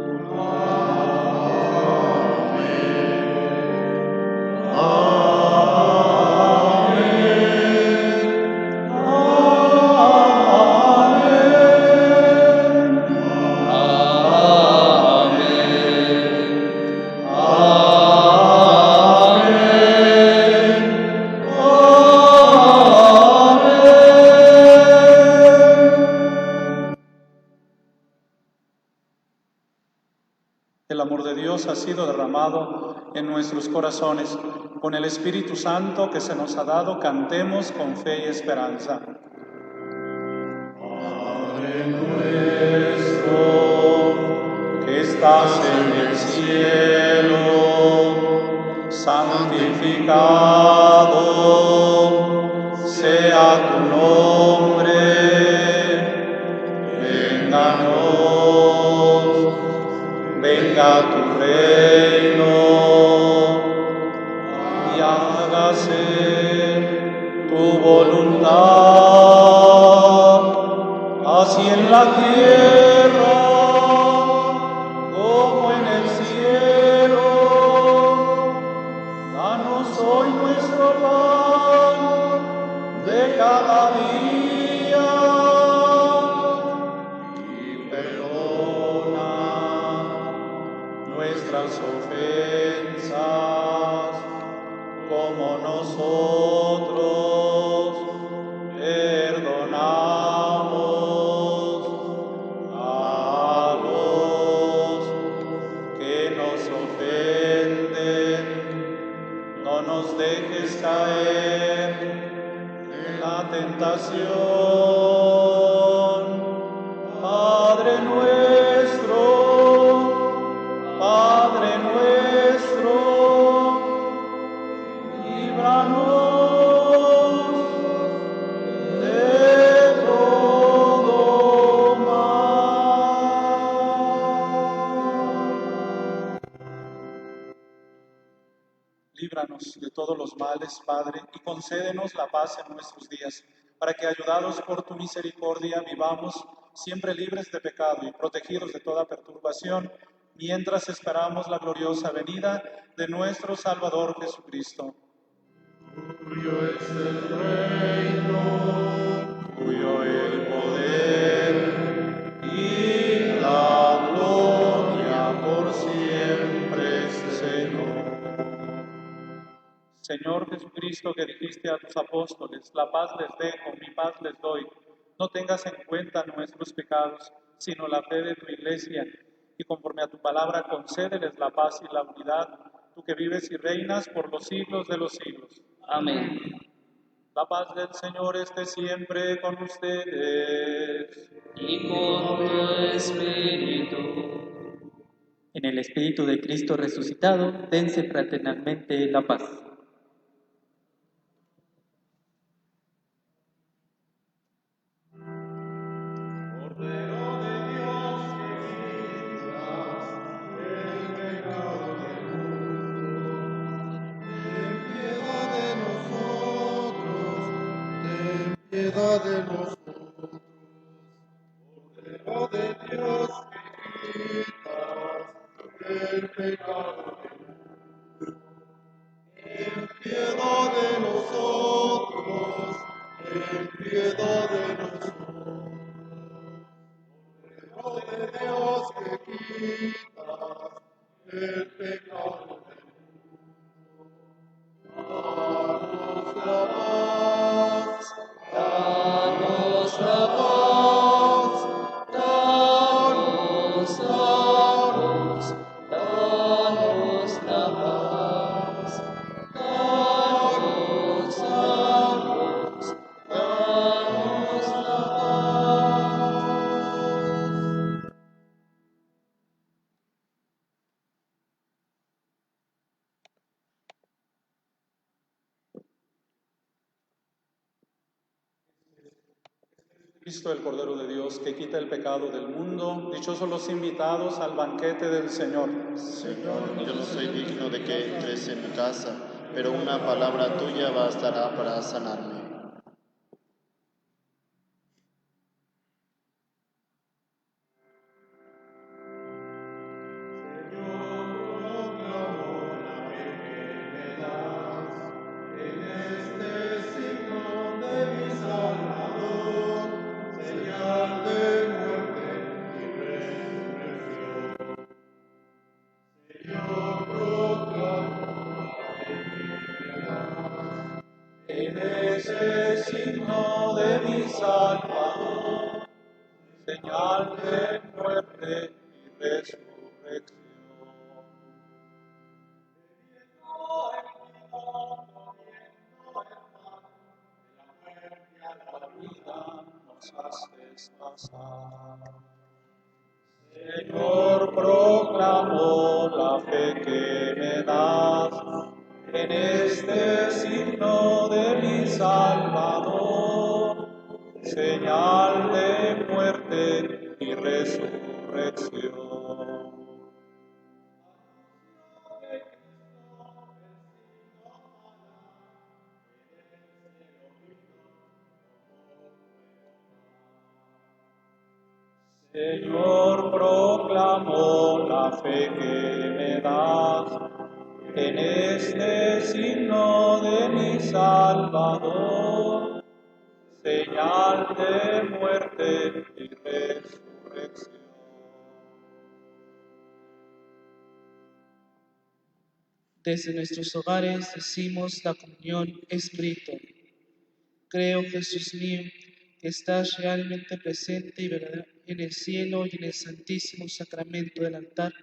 El amor de Dios ha sido derramado en nuestros corazones. Con el Espíritu Santo que se nos ha dado, cantemos con fe y esperanza. Padre nuestro, que estás en el cielo, santificado sea tu nombre. Venga tu reino y hágase tu voluntad, así en la tierra como en el cielo. Danos hoy nuestro pan de cada día y perdona nuestras ofensas, como nosotros perdonamos a los que nos ofenden. No nos dejes caer en la tentación. Padre nuestro, líbranos de todo mal. Líbranos de todos los males, Padre, y concédenos la paz en nuestros días, para que, ayudados por tu misericordia, vivamos siempre libres de pecado y protegidos de toda perturbación, mientras esperamos la gloriosa venida de nuestro Salvador Jesucristo. Tuyo es el reino, tuyo el poder y la gloria por siempre, Señor. Señor Jesucristo, que dijiste a tus apóstoles, la paz les dejo, mi paz les doy. No tengas en cuenta nuestros pecados, sino la fe de tu iglesia, y conforme a tu palabra concédeles la paz y la unidad, tú que vives y reinas por los siglos de los siglos. Amén. La paz del Señor esté siempre con ustedes. Y con tu espíritu. En el Espíritu de Cristo resucitado, dense fraternalmente la paz. Cordero de Dios que quitas el pecado del mundo, ten piedad de nosotros, ten piedad de nosotros. Cordero de Dios que quitas el pecado del mundo, ten piedad de nosotros, ten piedad de nosotros. Cordero de Dios que quitas el pecado del mundo, danos la paz, danos la paz, danos, danos, danos la paz, danos, danos, danos la paz. Cristo, el Cordero de Dios, que quita el pecado del mundo, dichosos los invitados al banquete del Señor. Señor, yo no soy digno de que entres en mi casa, pero una palabra tuya bastará para sanarme. En ese signo de mi Salvador, señal de muerte y resurrección. La vida nos haces pasar. Señor, proclamo la fe que me das en este signo de mi Salvador, señal de muerte y resurrección. Señor, proclamo la fe que me das en este signo de mi Salvador, señal de muerte y resurrección. Desde nuestros hogares decimos la comunión espiritual. Creo, Jesús mío, que estás realmente presente y verdadero en el cielo y en el santísimo sacramento del altar.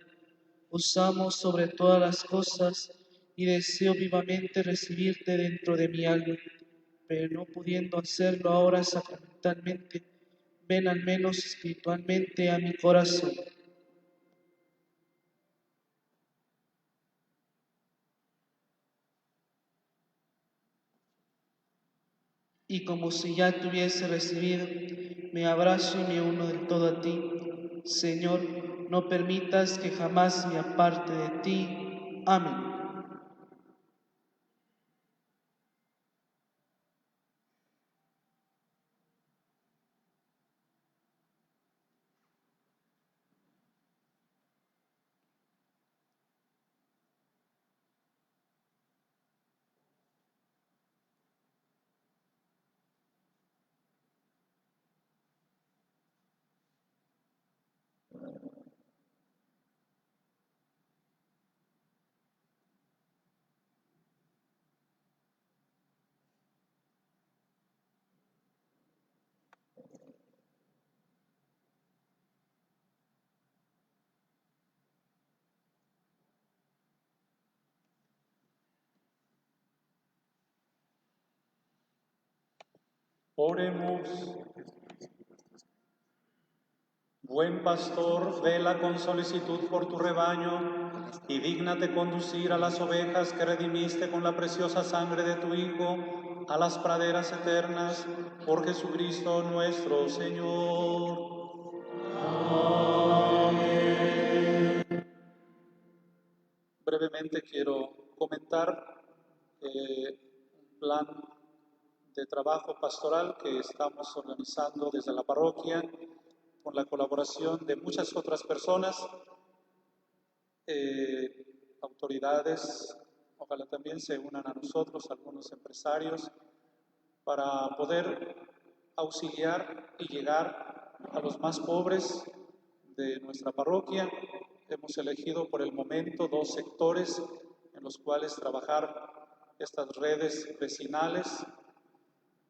Os amo sobre todas las cosas y deseo vivamente recibirte dentro de mi alma, pero no pudiendo hacerlo ahora sacramentalmente, ven al menos espiritualmente a mi corazón. Y como si ya te hubiese recibido, me abrazo y me uno del todo a ti. Señor, no permitas que jamás me aparte de ti. Amén. Oremos. Buen pastor, vela con solicitud por tu rebaño y dígnate conducir a las ovejas que redimiste con la preciosa sangre de tu Hijo a las praderas eternas, por Jesucristo nuestro Señor. Amén. Brevemente quiero comentar un plan de trabajo pastoral que estamos organizando desde la parroquia con la colaboración de muchas otras personas, autoridades, ojalá también se unan a nosotros, algunos empresarios, para poder auxiliar y llegar a los más pobres de nuestra parroquia. Hemos elegido por el momento 2 sectores en los cuales trabajar estas redes vecinales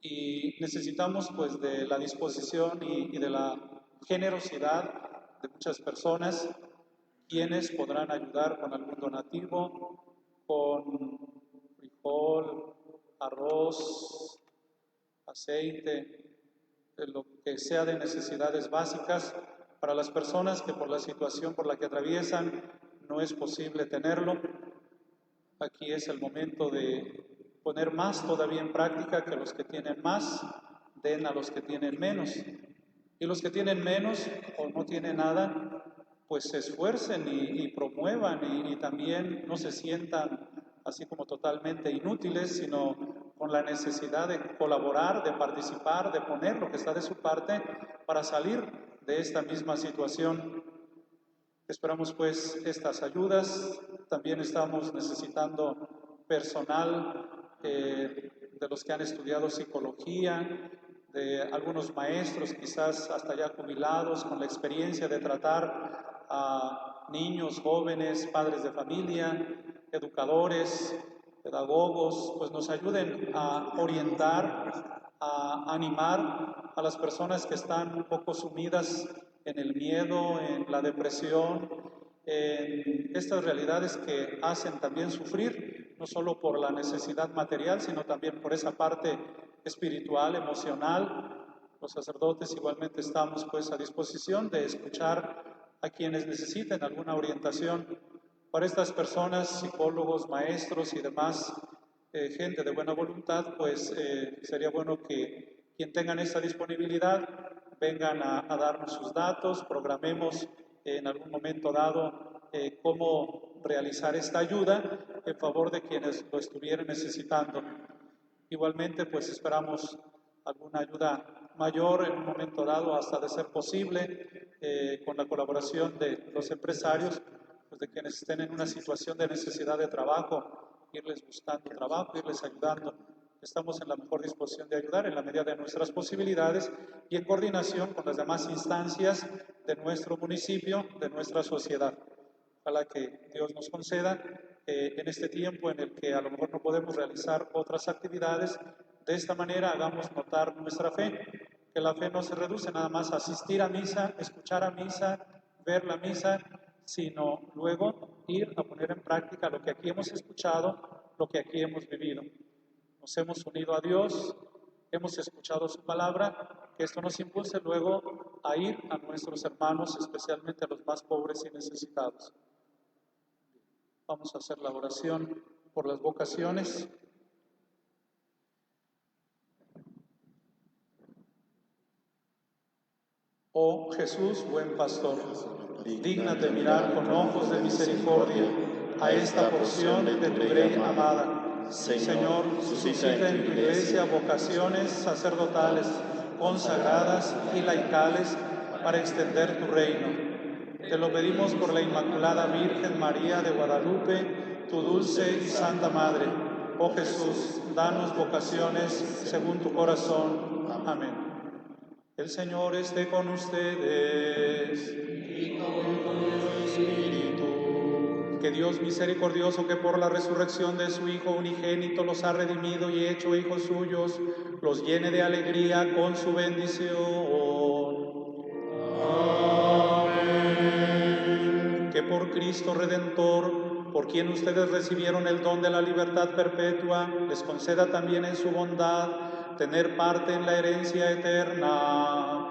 y necesitamos pues de la disposición y de la generosidad de muchas personas quienes podrán ayudar con algún donativo, con frijol, arroz, aceite, lo que sea de necesidades básicas para las personas que por la situación por la que atraviesan no es posible tenerlo. Aquí es el momento de poner más todavía en práctica, que los que tienen más den a los que tienen menos. Y los que tienen menos o no tienen nada, pues se esfuercen y promuevan y también no se sientan así como totalmente inútiles, sino con la necesidad de colaborar, de participar, de poner lo que está de su parte para salir de esta misma situación. Esperamos pues estas ayudas. También estamos necesitando personal de los que han estudiado psicología, de algunos maestros quizás hasta ya jubilados con la experiencia de tratar a niños, jóvenes, padres de familia, educadores, pedagogos, pues nos ayuden a orientar, a animar a las personas que están un poco sumidas en el miedo, en la depresión, en estas realidades que hacen también sufrir, no solo por la necesidad material, sino también por esa parte espiritual, emocional. Los sacerdotes igualmente estamos pues a disposición de escuchar a quienes necesiten alguna orientación. Para estas personas, psicólogos, maestros y demás, gente de buena voluntad, pues sería bueno que quien tengan esta disponibilidad vengan a darnos sus datos, programemos en algún momento dado cómo realizar esta ayuda en favor de quienes lo estuvieran necesitando. Igualmente, pues esperamos alguna ayuda mayor en un momento dado, hasta de ser posible, con la colaboración de los empresarios, pues de quienes estén en una situación de necesidad de trabajo, irles buscando trabajo, irles ayudando. Estamos en la mejor disposición de ayudar en la medida de nuestras posibilidades y en coordinación con las demás instancias de nuestro municipio, de nuestra sociedad. Ojalá que Dios nos conceda en este tiempo en el que a lo mejor no podemos realizar otras actividades, de esta manera hagamos notar nuestra fe, que la fe no se reduce nada más a asistir a misa, escuchar a misa, ver la misa, sino luego ir a poner en práctica lo que aquí hemos escuchado, lo que aquí hemos vivido. Nos hemos unido a Dios, hemos escuchado su palabra, que esto nos impulse luego a ir a nuestros hermanos, especialmente a los más pobres y necesitados. Vamos a hacer la oración por las vocaciones. Oh Jesús, buen pastor, dígnate mirar con ojos de misericordia a esta porción de tu grey amada. Señor, suscita en tu iglesia vocaciones sacerdotales, consagradas y laicales para extender tu reino. Te lo pedimos por la Inmaculada Virgen María de Guadalupe, tu dulce y santa Madre. Oh Jesús, danos vocaciones según tu corazón. Amén. El Señor esté con ustedes. Y con tu espíritu. Que Dios misericordioso, que por la resurrección de su Hijo unigénito los ha redimido y hecho hijos suyos, los llene de alegría con su bendición. Amén. Que por Cristo Redentor, por quien ustedes recibieron el don de la libertad perpetua, les conceda también en su bondad tener parte en la herencia eterna.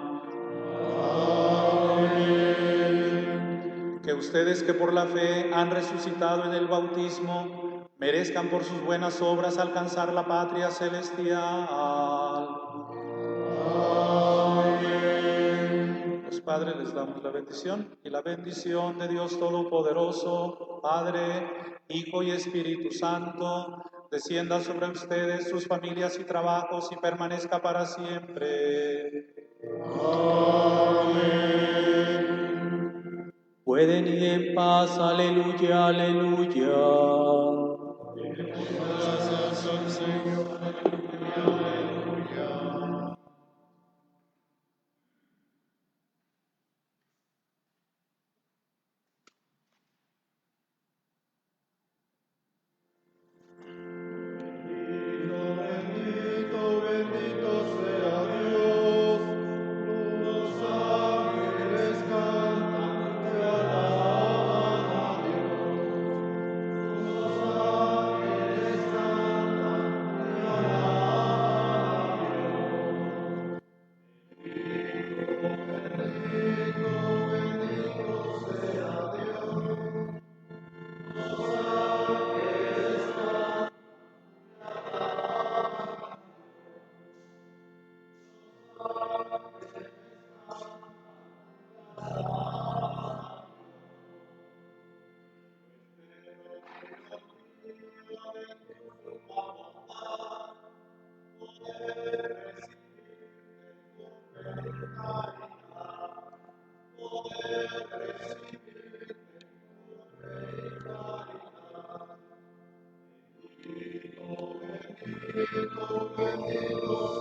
Que ustedes que por la fe han resucitado en el bautismo, merezcan por sus buenas obras alcanzar la patria celestial. Los padres les damos la bendición, y la bendición de Dios Todopoderoso, Padre, Hijo y Espíritu Santo, descienda sobre ustedes, sus familias y trabajos, y permanezca para siempre. Pueden ir en paz, aleluya, aleluya. Gracias al Señor, aleluya. Bendito, bendito sea Dios. Los ángeles cantan, te alaban a Dios. Los ángeles cantan, te alaban a Dios. Bendito, bendito sea Dios. Los ángeles cantan. Bendito